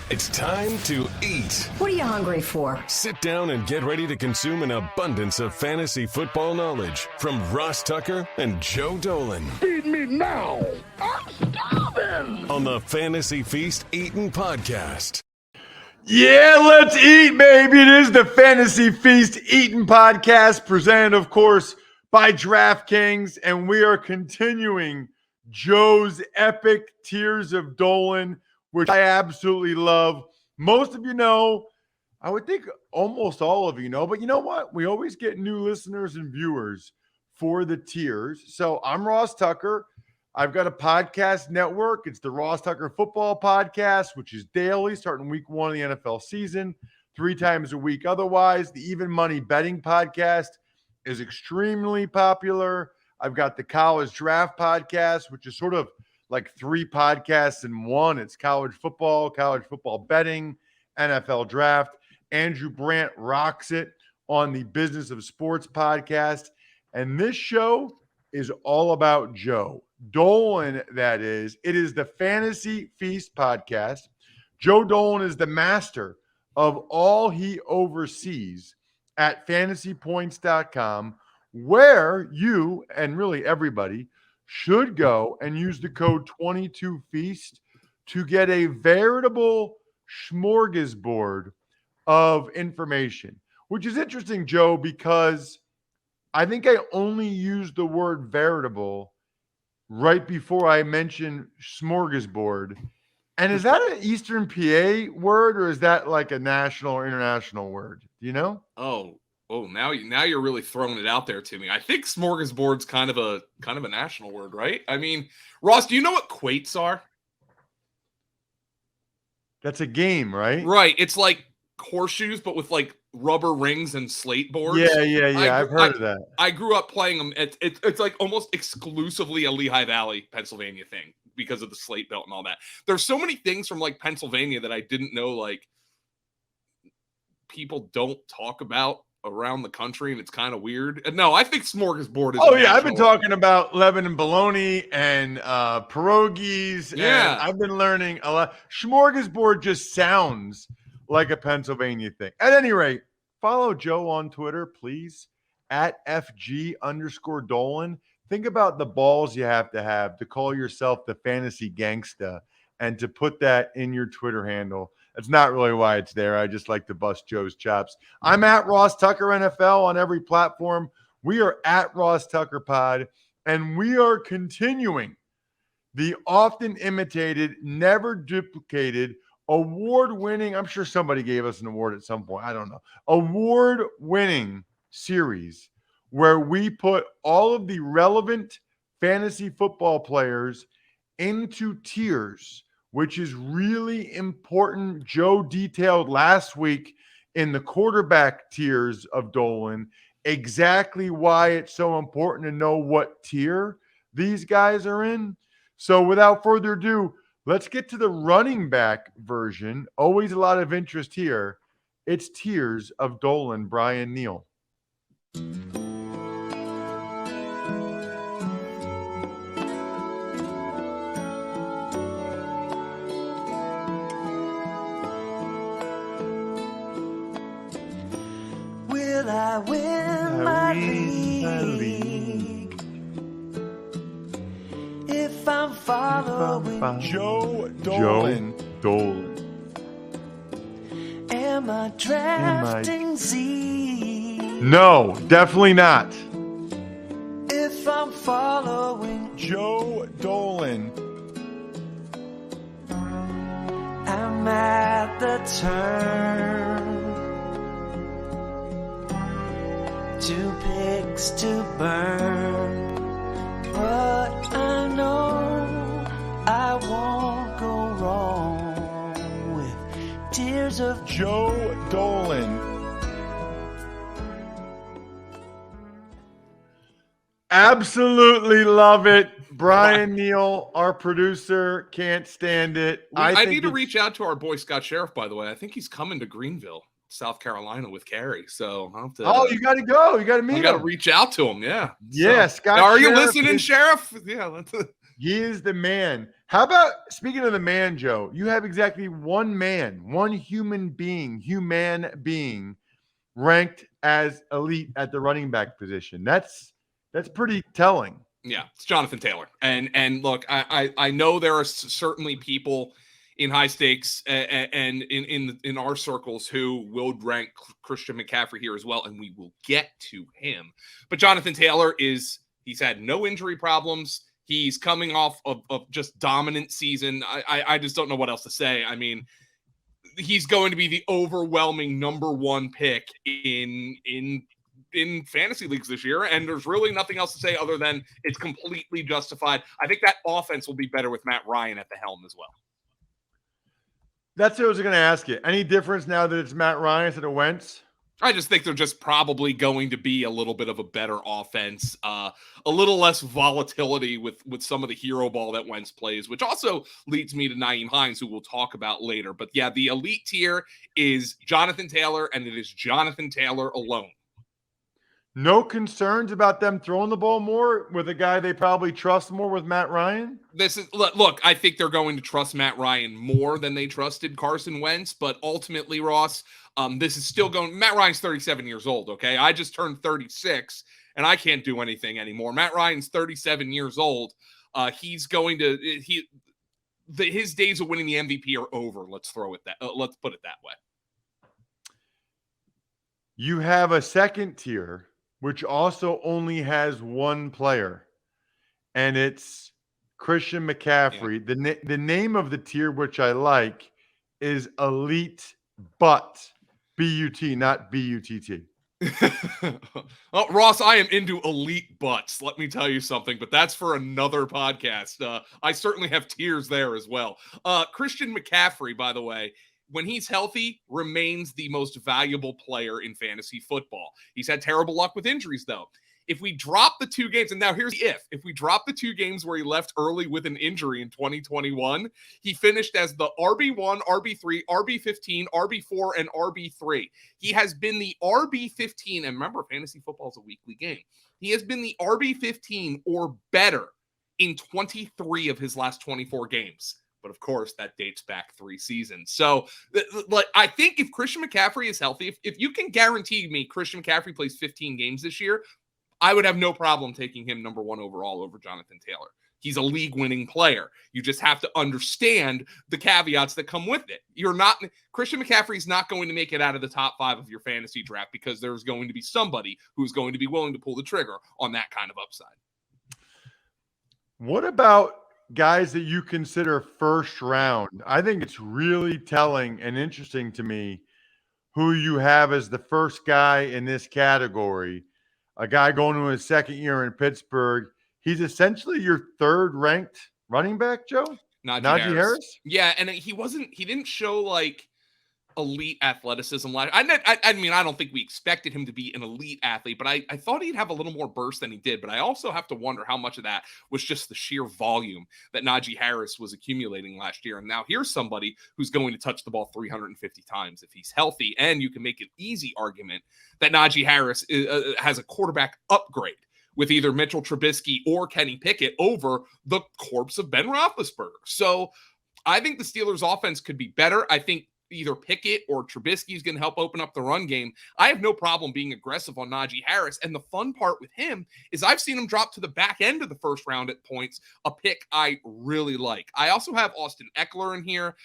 It's time to eat. What are you hungry for? Sit down and get ready to consume an abundance of fantasy football knowledge from Ross Tucker and Joe Dolan. Feed me now. I'm starving. On the Fantasy Feast Eatin' Podcast. Yeah, let's eat, baby. It is the Fantasy Feast Eatin' Podcast, presented, of course, by DraftKings, and we are continuing Joe's epic Tears of Dolan, which I absolutely love. Most of you know, I would think almost all of you know, but you know what? We always get new listeners and viewers for the tiers. So I'm Ross Tucker. I've got a podcast network. It's the Ross Tucker Football Podcast, which is daily, starting week 1 of the NFL season, 3 times a week. Otherwise, the Even Money Betting Podcast is extremely popular. I've got the College Draft Podcast, which is sort of like 3 podcasts in one. It's college football betting, NFL draft. Andrew Brandt rocks it on the Business of Sports podcast. And this show is all about Joe Dolan, that is. It is the Fantasy Feast podcast. Joe Dolan is the master of all he oversees at fantasypoints.com, where you and really everybody should go and use the code 22feast to get a veritable smorgasbord of information, which is interesting, Joe, because I think I only used the word veritable right before I mentioned smorgasbord. And is that an Eastern PA word, or is that like a national or international word? Do you know? Oh, now you're really throwing it out there to me. I think smorgasbord's kind of a national word, right? I mean, Ross, do you know what quates are? That's a game, right? Right. It's like horseshoes, but with like rubber rings and slate boards. Yeah. I've heard of that. I grew up playing them. It's like almost exclusively a Lehigh Valley, Pennsylvania thing because of the slate belt and all that. There's so many things from like Pennsylvania that I didn't know, like people don't talk about around the country, and it's kind of weird. No, I think smorgasbord is. Oh yeah, I've been talking about Lebanon bologna and pierogies. Yeah, and I've been learning a lot. Smorgasbord just sounds like a Pennsylvania thing. At any rate, follow Joe on Twitter, please, at FG_Dolan. Think about the balls you have to call yourself the fantasy gangsta and to put that in your Twitter handle. That's not really why it's there. I just like to bust Joe's chops. I'm at Ross Tucker NFL on every platform. We are at Ross Tucker Pod, and we are continuing the often imitated, never duplicated, award-winning, I'm sure somebody gave us an award at some point, I don't know, award-winning series where we put all of the relevant fantasy football players into tiers, which is really important. Joe detailed last week in the quarterback tiers of Dolan exactly why it's so important to know what tier these guys are in. So without further ado, let's get to the running back version. Always a lot of interest here. It's Tears of Dolan, Brian Neal. Will I win my league if I'm following Joe Dolan? Am I drafting Z? No, definitely not. If I'm following Joe Dolan. I'm at the turn. 2 picks to burn, but I know I won't go wrong with Tears of Joe Dolan. Absolutely love it. Brian Neal, our producer, can't stand it. I need to reach out to our boy Scott Sheriff, by the way. I think he's coming to Greenville. South Carolina with Carrie. So I'll have to. Oh, you got to go. You got to meet him. I got to reach out to him. Yeah. Yeah. So, Scott. are you listening, Sheriff? Yeah. He is the man. How about, speaking of the man, Joe, you have exactly one man, one human being ranked as elite at the running back position. That's pretty telling. Yeah, it's Jonathan Taylor. And look, I know there are certainly people in high stakes and in our circles who will rank Christian McCaffrey here as well, and we will get to him. But Jonathan Taylor he's had no injury problems. He's coming off of just dominant season. I just don't know what else to say. I mean, he's going to be the overwhelming number one pick in fantasy leagues this year, and there's really nothing else to say other than it's completely justified. I think that offense will be better with Matt Ryan at the helm as well. That's what I was going to ask you. Any difference now that it's Matt Ryan instead of Wentz? I just think they're just probably going to be a little bit of a better offense, a little less volatility with some of the hero ball that Wentz plays, which also leads me to Nyheim Hines, who we'll talk about later. But yeah, the elite tier is Jonathan Taylor, and it is Jonathan Taylor alone. No concerns about them throwing the ball more with a guy they probably trust more with Matt Ryan? Look, I think they're going to trust Matt Ryan more than they trusted Carson Wentz, but ultimately, Ross, this is still going. Matt Ryan's 37 years old, okay? I just turned 36, and I can't do anything anymore. Matt Ryan's 37 years old. He's going to his days of winning the MVP are over. Let's put it that way. You have a second tier, which also only has one player, and it's Christian McCaffrey. Yeah. The name of the tier, which I like, is Elite Butt. B-U-T, not B-U-T-T. Well, Ross, I am into elite butts. Let me tell you something, but that's for another podcast. I certainly have tiers there as well. Christian McCaffrey, by the way, when he's healthy, remains the most valuable player in fantasy football. He's had terrible luck with injuries, though. If we drop the 2 games, and now here's the if we drop the 2 games where he left early with an injury in 2021, he finished as the RB1, RB3, RB15, RB4, and RB3. He has been the RB15, and remember, fantasy football is a weekly game. He has been the RB15 or better in 23 of his last 24 games. But of course, that dates back 3 seasons. So I think if Christian McCaffrey is healthy, if you can guarantee me Christian McCaffrey plays 15 games this year, I would have no problem taking him number 1 overall over Jonathan Taylor. He's a league-winning player. You just have to understand the caveats that come with it. Christian McCaffrey is not going to make it out of the top 5 of your fantasy draft because there's going to be somebody who's going to be willing to pull the trigger on that kind of upside. What about guys that you consider first round? I think it's really telling and interesting to me who you have as the first guy in this category, a guy going to his second year in Pittsburgh. He's essentially your 3rd ranked running back, Joe? Najee Harris? Yeah, and he didn't show like elite athleticism. I mean, I don't think we expected him to be an elite athlete, but I thought he'd have a little more burst than he did. But I also have to wonder how much of that was just the sheer volume that Najee Harris was accumulating last year. And now here's somebody who's going to touch the ball 350 times if he's healthy. And you can make an easy argument that Najee Harris has a quarterback upgrade with either Mitchell Trubisky or Kenny Pickett over the corpse of Ben Roethlisberger. So I think the Steelers' offense could be better. I think either Pickett or Trubisky is going to help open up the run game. I have no problem being aggressive on Najee Harris. And the fun part with him is I've seen him drop to the back end of the first round at points, a pick I really like. I also have Austin Eckler in here.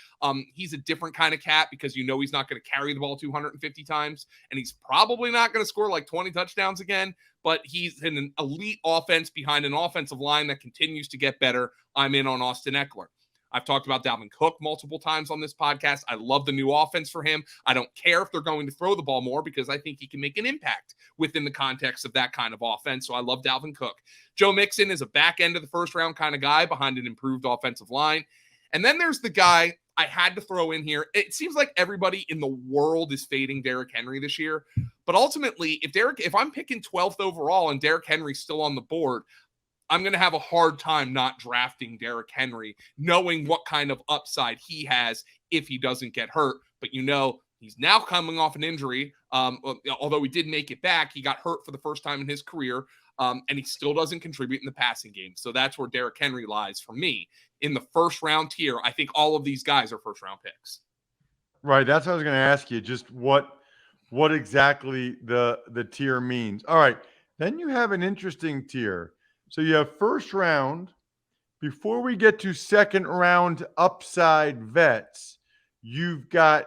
He's a different kind of cat because you know he's not going to carry the ball 250 times, and he's probably not going to score like 20 touchdowns again, but he's in an elite offense behind an offensive line that continues to get better. I'm in on Austin Eckler. I've talked about Dalvin Cook multiple times on this podcast. I love the new offense for him. I don't care if they're going to throw the ball more because I think he can make an impact within the context of that kind of offense. So I love Dalvin Cook. Joe Mixon is a back end of the first round kind of guy behind an improved offensive line. And then there's the guy I had to throw in here. It seems like everybody in the world is fading Derrick Henry this year. But ultimately, if I'm picking 12th overall and Derrick Henry's still on the board, I'm going to have a hard time not drafting Derrick Henry, knowing what kind of upside he has if he doesn't get hurt. But he's now coming off an injury. Although he did make it back, he got hurt for the first time in his career. And he still doesn't contribute in the passing game. So that's where Derrick Henry lies for me. In the first round tier, I think all of these guys are first round picks. Right. That's what I was going to ask you. Just what exactly the tier means. All right. Then you have an interesting tier. So you have first round. Before we get to second round upside vets, you've got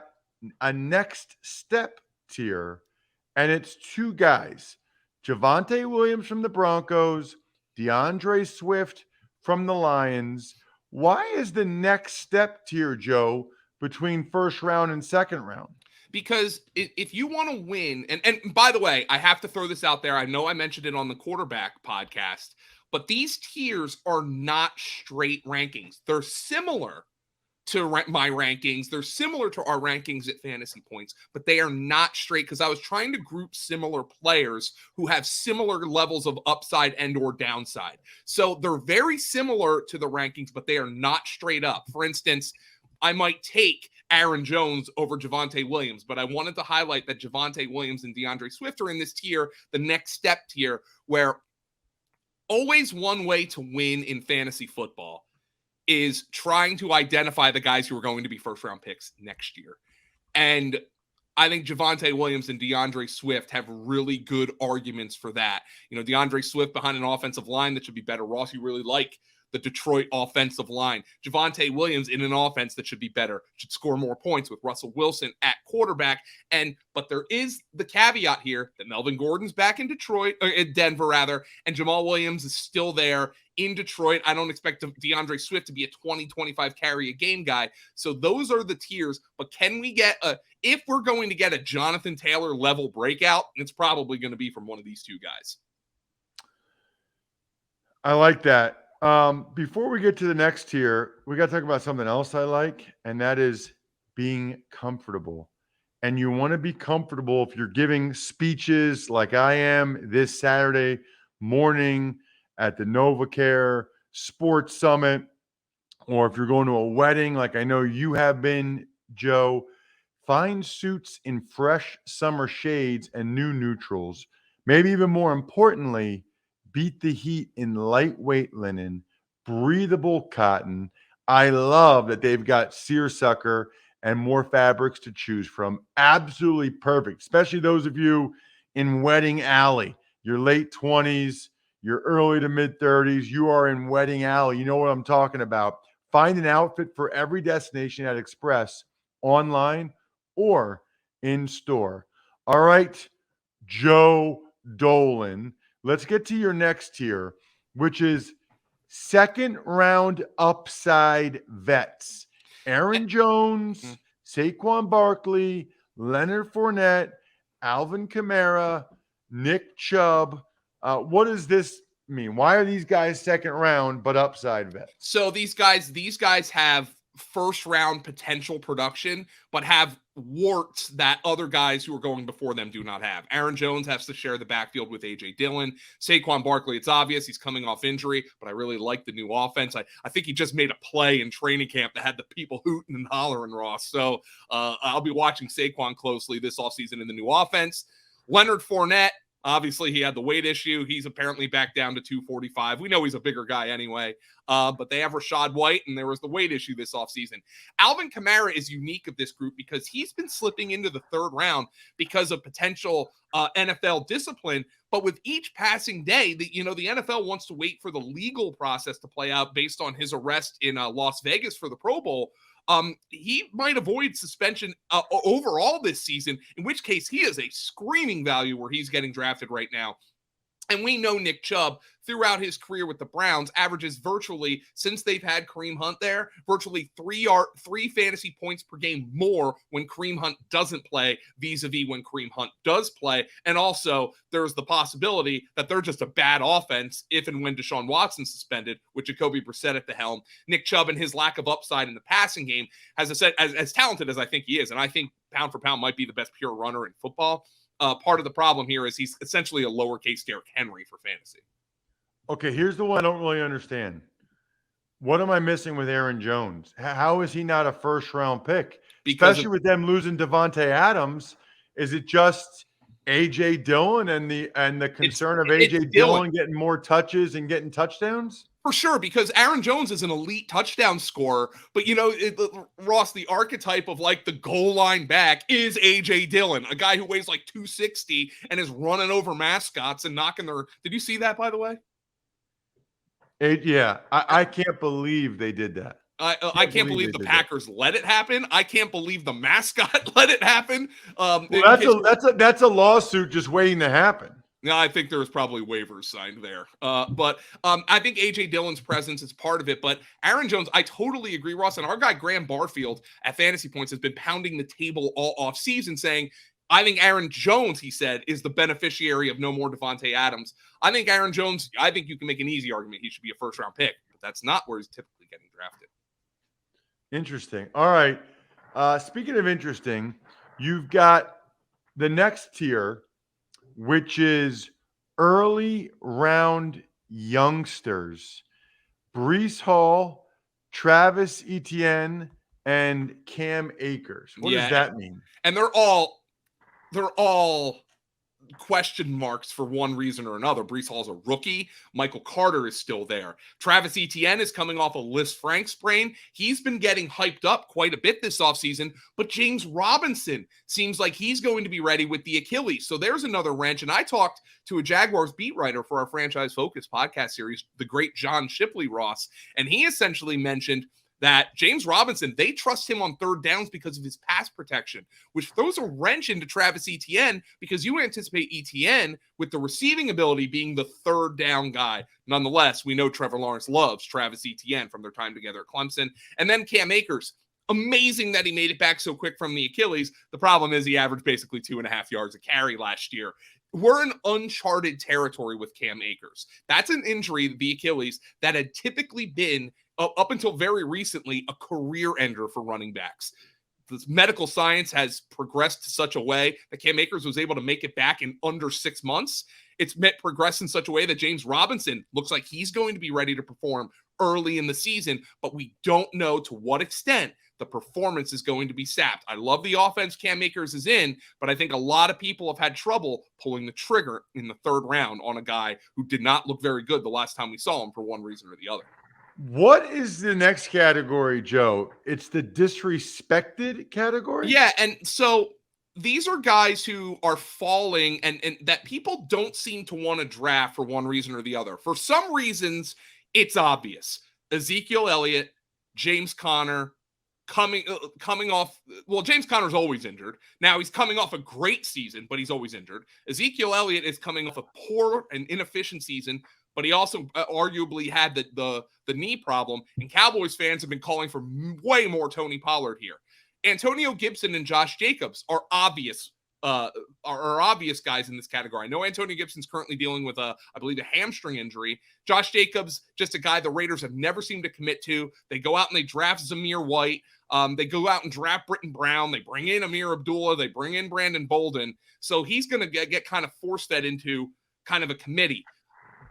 a next step tier, and it's two guys, Javonte Williams from the Broncos, DeAndre Swift from the Lions. Why is the next step tier, Joe, between first round and second round? Because if you want to win, and by the way, I have to throw this out there. I know I mentioned it on the quarterback podcast, but these tiers are not straight rankings. They're similar to my rankings. They're similar to our rankings at Fantasy Points, but they are not straight because I was trying to group similar players who have similar levels of upside and or downside. So they're very similar to the rankings, but they are not straight up. For instance, I might take Aaron Jones over Javonte Williams, but I wanted to highlight that Javonte Williams and DeAndre Swift are in this tier, the next step tier, where always one way to win in fantasy football is trying to identify the guys who are going to be first round picks next year. And I think Javonte Williams and DeAndre Swift have really good arguments for that. You know, DeAndre Swift behind an offensive line that should be better. Ross, you really like the Detroit offensive line. Javonte Williams in an offense that should be better, should score more points with Russell Wilson at quarterback. But there is the caveat here that Melvin Gordon's back in Detroit, or in Denver rather, and Jamal Williams is still there in Detroit. I don't expect DeAndre Swift to be a 20, 25 carry a game guy. So those are the tiers. But can we get if we're going to get a Jonathan Taylor level breakout, it's probably going to be from one of these two guys. I like that. Before we get to the next tier, we got to talk about something else I like, and that is being comfortable. And you want to be comfortable if you're giving speeches like I am this Saturday morning at the NovaCare Sports Summit, or if you're going to a wedding like I know you have been, Joe. Find suits in fresh summer shades and new neutrals. Maybe even more importantly, beat the heat in lightweight linen, breathable cotton. I love that they've got seersucker and more fabrics to choose from. Absolutely perfect, especially those of you in Wedding Alley, your late 20s, your early to mid 30s. You are in Wedding Alley. You know what I'm talking about. Find an outfit for every destination at Express, online or in store. All right, Joe Dolan. Let's get to your next tier, which is second round upside vets. Aaron Jones, Saquon Barkley, Leonard Fournette, Alvin Kamara, Nick Chubb. What does this mean? Why are these guys second round but upside vets? So these guys have first round potential production, but have warts that other guys who are going before them do not have. Aaron Jones has to share the backfield with AJ Dillon. Saquon Barkley, it's obvious he's coming off injury, but I really like the new offense. I think he just made a play in training camp that had the people hooting and hollering, Ross. So I'll be watching Saquon closely this offseason in the new offense. Leonard Fournette, obviously, he had the weight issue. He's apparently back down to 245. We know he's a bigger guy anyway. But they have Rachaad White, and there was the weight issue this offseason. Alvin Kamara is unique of this group because he's been slipping into the third round because of potential NFL discipline. But with each passing day, the NFL wants to wait for the legal process to play out based on his arrest in Las Vegas for the Pro Bowl. He might avoid suspension overall this season, in which case he is a screaming value where he's getting drafted right now. And we know Nick Chubb, throughout his career with the Browns, averages virtually, since they've had Kareem Hunt there, virtually three fantasy points per game more when Kareem Hunt doesn't play vis-a-vis when Kareem Hunt does play. And also, there's the possibility that they're just a bad offense if and when Deshaun Watson's suspended, with Jacoby Brissett at the helm. Nick Chubb and his lack of upside in the passing game, as I said, as talented as I think he is, and I think pound for pound might be the best pure runner in football. Part of the problem here is he's essentially a lowercase Derrick Henry for fantasy. Okay, here's the one I don't really understand. What am I missing with Aaron Jones? How is he not a first-round pick? Especially with them losing Devontae Adams. Is it just AJ Dillon and the concern of AJ Dillon getting more touches and getting touchdowns? For sure, because Aaron Jones is an elite touchdown scorer, but Ross, the archetype of like the goal line back is AJ Dillon, a guy who weighs like 260 and is running over mascots and knocking their. Did you see that, by the way? I can't believe they did that. I can't believe the Packers let it happen. I can't believe the mascot let it happen. That's a lawsuit just waiting to happen. No, I think there was probably waivers signed there. But I think A.J. Dillon's presence is part of it. But Aaron Jones, I totally agree, Ross. And our guy, Graham Barfield, at Fantasy Points has been pounding the table all offseason saying, I think Aaron Jones, he said, is the beneficiary of no more Devontae Adams. I think Aaron Jones, I think you can make an easy argument he should be a first-round pick. But that's not where he's typically getting drafted. Interesting. All right. Speaking of interesting, you've got the next tier, which is early round youngsters. Breece Hall, Travis Etienne, and Cam Akers. What does that mean? And they're all question marks for one reason or another. Breece Hall's a rookie. Michael Carter is still there. Travis Etienne is coming off a Liz Frank sprain. He's been getting hyped up quite a bit this offseason, but James Robinson seems like he's going to be ready with the Achilles. So there's another wrench. And I talked to a Jaguars beat writer for our Franchise Focus podcast series, the great John Shipley, Ross, and he essentially mentioned that James Robinson, they trust him on third downs because of his pass protection, which throws a wrench into Travis Etienne because you anticipate Etienne with the receiving ability being the third down guy. Nonetheless, we know Trevor Lawrence loves Travis Etienne from their time together at Clemson. And then Cam Akers, amazing that he made it back so quick from the Achilles. The problem is he averaged basically 2.5 yards a carry last year. We're in uncharted territory with Cam Akers. That's an injury, the Achilles, that had typically been up until very recently, a career ender for running backs. This medical science has progressed to such a way that Cam Akers was able to make it back in under 6 months. It's progressed in such a way that James Robinson looks like he's going to be ready to perform early in the season, but we don't know to what extent the performance is going to be sapped. I love the offense Cam Akers is in, but I think a lot of people have had trouble pulling the trigger in the third round on a guy who did not look very good the last time we saw him for one reason or the other. What is the next category, Joe? It's the disrespected category? Yeah, and so these are guys who are falling and that people don't seem to want to draft for one reason or the other. For some reasons, it's obvious. Ezekiel Elliott, James Conner, coming off, well, James Conner's always injured. Now he's coming off a great season, but he's always injured. Ezekiel Elliott is coming off a poor and inefficient season, but he also arguably had the knee problem, and Cowboys fans have been calling for way more Tony Pollard here. Antonio Gibson and Josh Jacobs are obvious guys in this category. I know Antonio Gibson's currently dealing with I believe a hamstring injury. Josh Jacobs, just a guy the Raiders have never seemed to commit to. They go out and they draft Zamir White. They go out and draft Britton Brown. They bring in Amir Abdullah. They bring in Brandon Bolden. So he's going to get kind of force-fed into kind of a committee.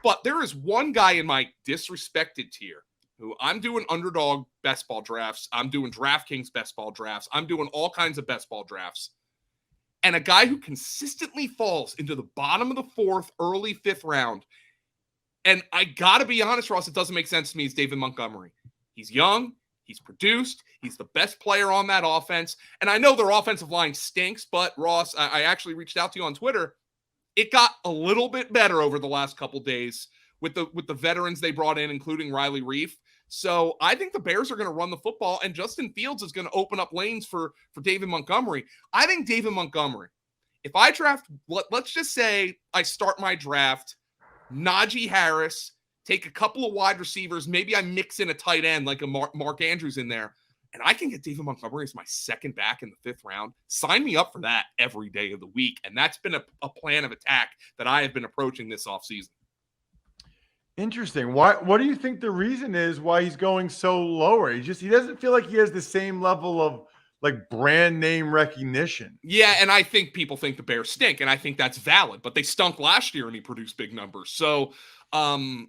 But there is one guy in my disrespected tier who I'm doing underdog best ball drafts. I'm doing DraftKings best ball drafts. I'm doing all kinds of best ball drafts. And a guy who consistently falls into the bottom of the fourth, early fifth round. And I got to be honest, Ross, it doesn't make sense to me, is David Montgomery. He's young. He's produced. He's the best player on that offense. And I know their offensive line stinks, but Ross, I actually reached out to you on Twitter. It got a little bit better over the last couple days with the veterans they brought in, including Riley Reif. So I think the Bears are going to run the football, and Justin Fields is going to open up lanes for David Montgomery. I think David Montgomery, if I draft, let's just say I start my draft, Najee Harris, take a couple of wide receivers, maybe I mix in a tight end like a Mark Andrews in there, and I can get David Montgomery as my second back in the fifth round. Sign me up for that every day of the week. And that's been a plan of attack that I have been approaching this offseason. Interesting. What do you think the reason is why he's going so lower? He doesn't feel like he has the same level of like brand name recognition. Yeah, and I think people think the Bears stink, and I think that's valid, but they stunk last year and he produced big numbers. So I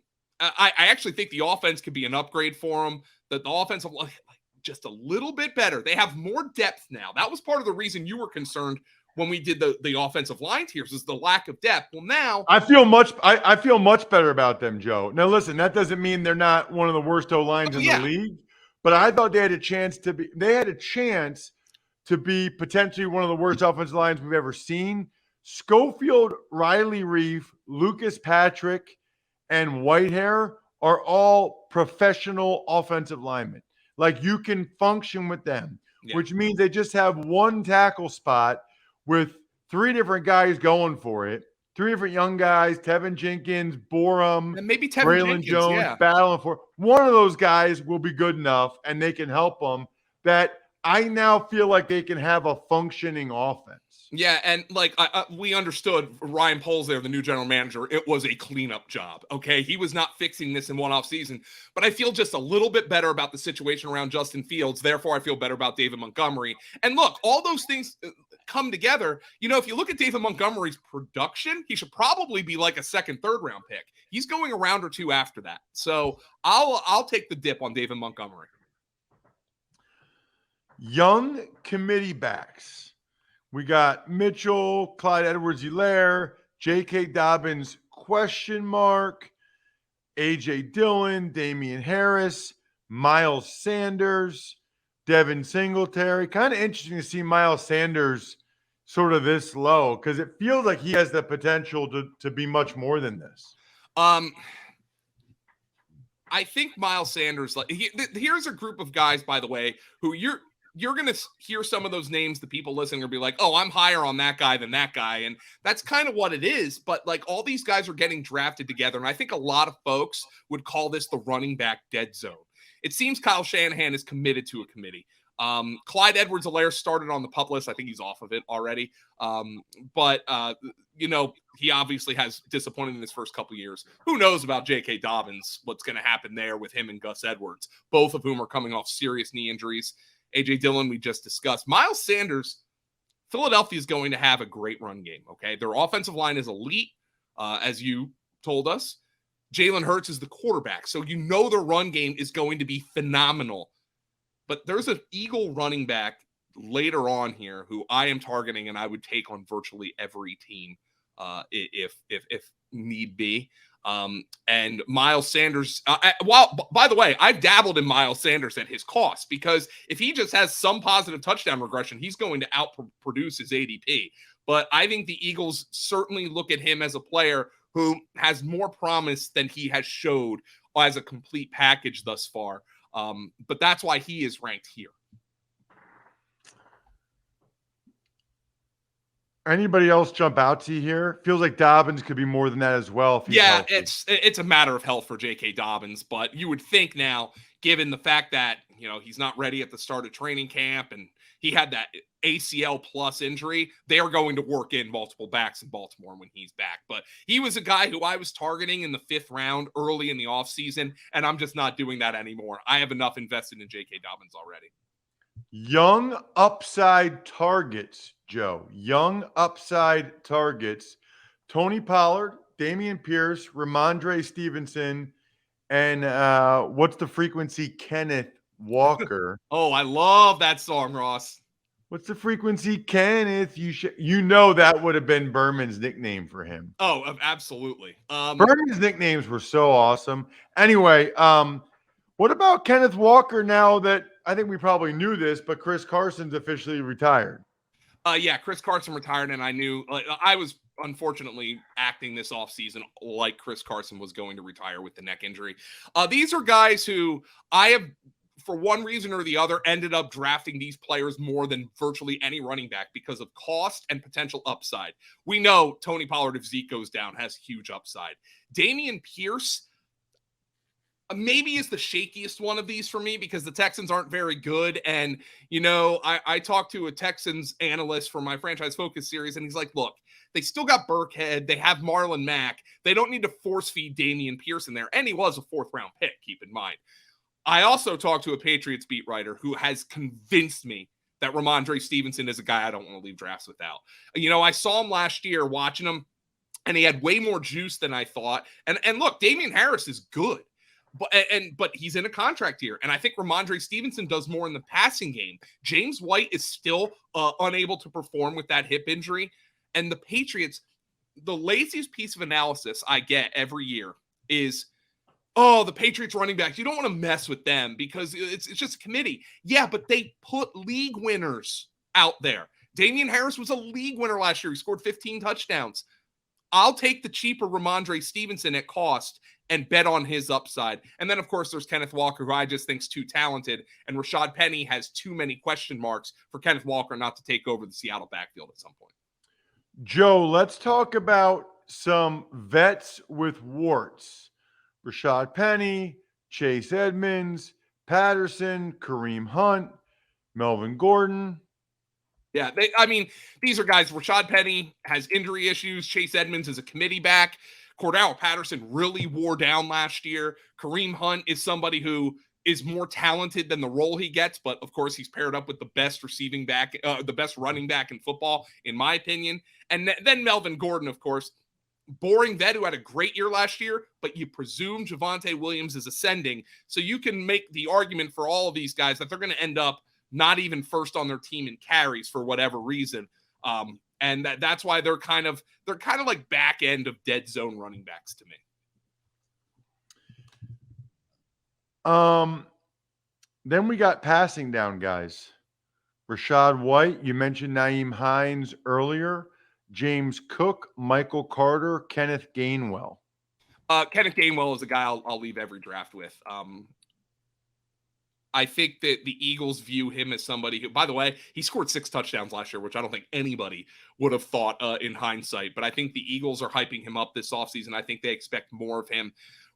actually think the offense could be an upgrade for him. That the offensive line just a little bit better. They have more depth now. That was part of the reason you were concerned when we did the offensive line tiers is the lack of depth. Well, now I feel much better about them, Joe. Now, listen, that doesn't mean they're not one of the worst O-lines in the league, but I thought they had a chance to be potentially one of the worst offensive lines we've ever seen. Schofield, Riley Reef, Lucas Patrick, and Whitehair are all professional offensive linemen. Like, you can function with them, which means they just have one tackle spot with 3 different guys going for it. 3 different young guys, Tevin Jenkins, Borum, and maybe Braylon Jones, battling for. One of those guys will be good enough, and they can help them, that I now feel like they can have a functioning offense. Yeah, and like we understood Ryan Poles there, the new general manager, it was a cleanup job, okay? He was not fixing this in one off season, but I feel just a little bit better about the situation around Justin Fields. Therefore, I feel better about David Montgomery. And look, all those things come together. You know, if you look at David Montgomery's production, he should probably be like a second, third round pick. He's going a round or 2 after that. So I'll take the dip on David Montgomery. Young committee backs. We got Mitchell, Clyde Edwards-Helaire, J.K. Dobbins, question mark, A.J. Dillon, Damian Harris, Miles Sanders, Devin Singletary. Kind of interesting to see Miles Sanders sort of this low, because it feels like he has the potential to be much more than this. I think Miles Sanders, here's a group of guys, by the way, who you're going to hear some of those names, the people listening will be like, oh, I'm higher on that guy than that guy. And that's kind of what it is. But like, all these guys are getting drafted together. And I think a lot of folks would call this the running back dead zone. It seems Kyle Shanahan is committed to a committee. Clyde Edwards-Helaire started on the pup list. I think he's off of it already. You know, he obviously has disappointed in his first couple years. Who knows about J.K. Dobbins, what's going to happen there with him and Gus Edwards, both of whom are coming off serious knee injuries. A.J. Dillon, we just discussed. Miles Sanders, Philadelphia is going to have a great run game, okay? Their offensive line is elite, as you told us. Jalen Hurts is the quarterback, so you know their run game is going to be phenomenal. But there's an Eagle running back later on here who I am targeting and I would take on virtually every team if need be. And Miles Sanders, by the way, I've dabbled in Miles Sanders at his cost, because if he just has some positive touchdown regression, he's going to outproduce his ADP. But I think the Eagles certainly look at him as a player who has more promise than he has showed as a complete package thus far. But that's why he is ranked here. Anybody else jump out to you here? Feels like Dobbins could be more than that as well. If he's healthy. It's a matter of health for J.K. Dobbins, but you would think now, given the fact that, you know, he's not ready at the start of training camp and he had that ACL plus injury, they are going to work in multiple backs in Baltimore when he's back. But he was a guy who I was targeting in the 5th round early in the offseason, and I'm just not doing that anymore. I have enough invested in J.K. Dobbins already. Young upside targets, Joe. Young upside targets. Tony Pollard, Dameon Pierce, Ramondre Stevenson, and what's the frequency? Kenneth Walker. Oh, I love that song, Ross. What's the frequency, Kenneth? You know that would have been Berman's nickname for him. Oh, absolutely. Berman's nicknames were so awesome. Anyway, what about Kenneth Walker now that I think we probably knew this, but Chris Carson's officially retired? Yeah, Chris Carson retired, and I knew I was unfortunately acting this offseason like Chris Carson was going to retire with the neck injury. These are guys who I have, for one reason or the other, ended up drafting these players more than virtually any running back because of cost and potential upside. We know Tony Pollard, if Zeke goes down, has huge upside. Dameon Pierce maybe is the shakiest one of these for me because the Texans aren't very good. And, you know, I talked to a Texans analyst for my Franchise Focus series, and he's like, look, they still got Burkhead. They have Marlon Mack. They don't need to force feed Dameon Pierce in there. And he was a 4th round pick, keep in mind. I also talked to a Patriots beat writer who has convinced me that Ramondre Stevenson is a guy I don't want to leave drafts without. You know, I saw him last year watching him, and he had way more juice than I thought. And look, Damian Harris is good. But he's in a contract here, and I think Ramondre Stevenson does more in the passing game. James White is still unable to perform with that hip injury, and the Patriots, the laziest piece of analysis I get every year is, oh, the Patriots running backs, you don't want to mess with them because it's just a committee. Yeah, but they put league winners out there. Damian Harris was a league winner last year. He scored 15 touchdowns. I'll take the cheaper Ramondre Stevenson at cost and bet on his upside. And then, of course, there's Kenneth Walker, who I just think's too talented. And Rashad Penny has too many question marks for Kenneth Walker not to take over the Seattle backfield at some point. Joe, let's talk about some vets with warts. Rashad Penny, Chase Edmonds, Patterson, Kareem Hunt, Melvin Gordon. Yeah, these are guys. Rashad Penny has injury issues. Chase Edmonds is a committee back. Cordell Patterson really wore down last year. Kareem Hunt is somebody who is more talented than the role he gets, but of course he's paired up with the best receiving back, the best running back in football, in my opinion. And then Melvin Gordon, of course, boring vet who had a great year last year, but you presume Javonte Williams is ascending. So you can make the argument for all of these guys that they're going to end up not even first on their team in carries for whatever reason. And that's why they're kind of like back end of dead zone running backs to me. Then we got passing down guys. Rashad White, you mentioned Nyheim Hines earlier. James Cook, Michael Carter, Kenneth Gainwell. Kenneth Gainwell is a guy I'll leave every draft with. I think that the Eagles view him as somebody who, by the way, he scored 6 touchdowns last year, which I don't think anybody would have thought in hindsight. But I think the Eagles are hyping him up this offseason. I think they expect more of him.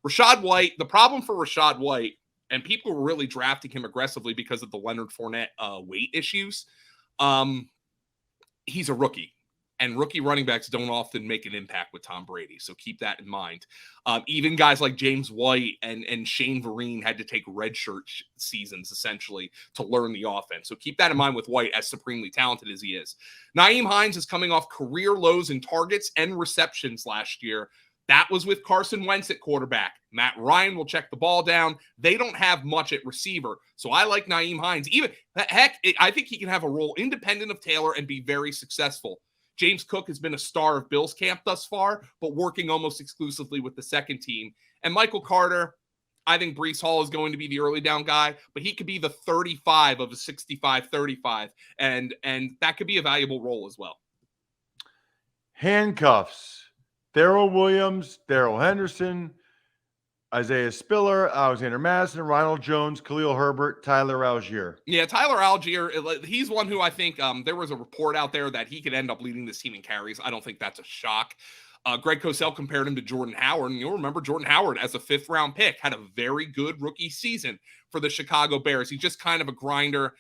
Rashad White, the problem for Rashad White, and people were really drafting him aggressively because of the Leonard Fournette weight issues. He's a rookie. And rookie running backs don't often make an impact with Tom Brady. So keep that in mind. Even guys like James White and Shane Vereen had to take redshirt seasons, essentially, to learn the offense. So keep that in mind with White, as supremely talented as he is. Nyheim Hines is coming off career lows in targets and receptions last year. That was with Carson Wentz at quarterback. Matt Ryan will check the ball down. They don't have much at receiver. So I like Nyheim Hines. I think he can have a role independent of Taylor and be very successful. James Cook has been a star of Bills camp thus far, but working almost exclusively with the second team. And Michael Carter, I think Breece Hall is going to be the early down guy, but he could be the 35 of a 65-35, and that could be a valuable role as well. Handcuffs. Darrell Williams, Darrell Henderson, Isaiah Spiller, Alexander Madison, Ronald Jones, Khalil Herbert, Tyler Algier. Yeah, Tyler Algier, he's one who I think there was a report out there that he could end up leading this team in carries. I don't think that's a shock. Greg Cosell compared him to Jordan Howard, and you'll remember Jordan Howard as a 5th-round pick had a very good rookie season for the Chicago Bears. He's just kind of a grinder.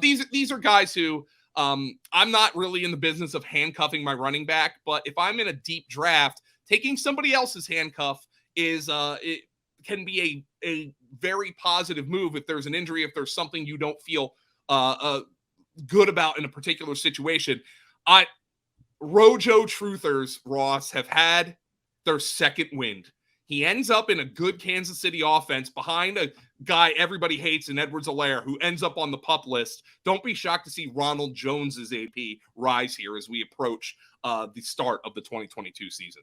These are guys who I'm not really in the business of handcuffing my running back, but if I'm in a deep draft, taking somebody else's handcuff is it can be a very positive move if there's an injury, if there's something you don't feel good about in a particular situation. Rojo truthers, Ross, have had their second wind. He ends up in a good Kansas City offense behind a guy everybody hates in Edwards-Helaire, who ends up on the PUP list. Don't be shocked to see Ronald Jones's AP rise here as we approach the start of the 2022 season.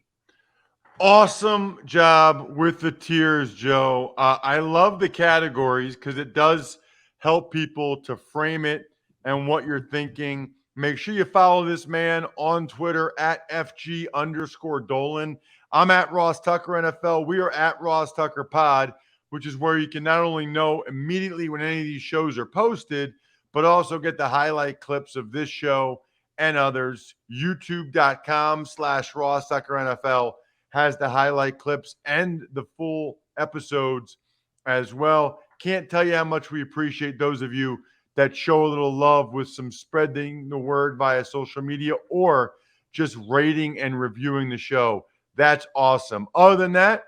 Awesome job with the tiers, Joe. I love the categories because it does help people to frame it and what you're thinking. Make sure you follow this man on Twitter at FG_Dolan. I'm at Ross Tucker NFL. We are at Ross Tucker Pod, which is where you can not only know immediately when any of these shows are posted, but also get the highlight clips of this show and others. YouTube.com/Ross Tucker NFL has the highlight clips and the full episodes as well. Can't tell you how much we appreciate those of you that show a little love with some spreading the word via social media or just rating and reviewing the show. That's awesome. Other than that,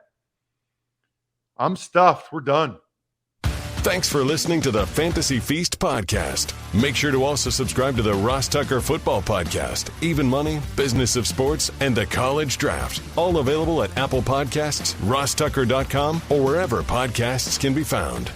I'm stuffed. We're done. Thanks for listening to the Fantasy Feast podcast. Make sure to also subscribe to the Ross Tucker Football Podcast, Even Money, Business of Sports, and the College Draft. All available at Apple Podcasts, rosstucker.com, or wherever podcasts can be found.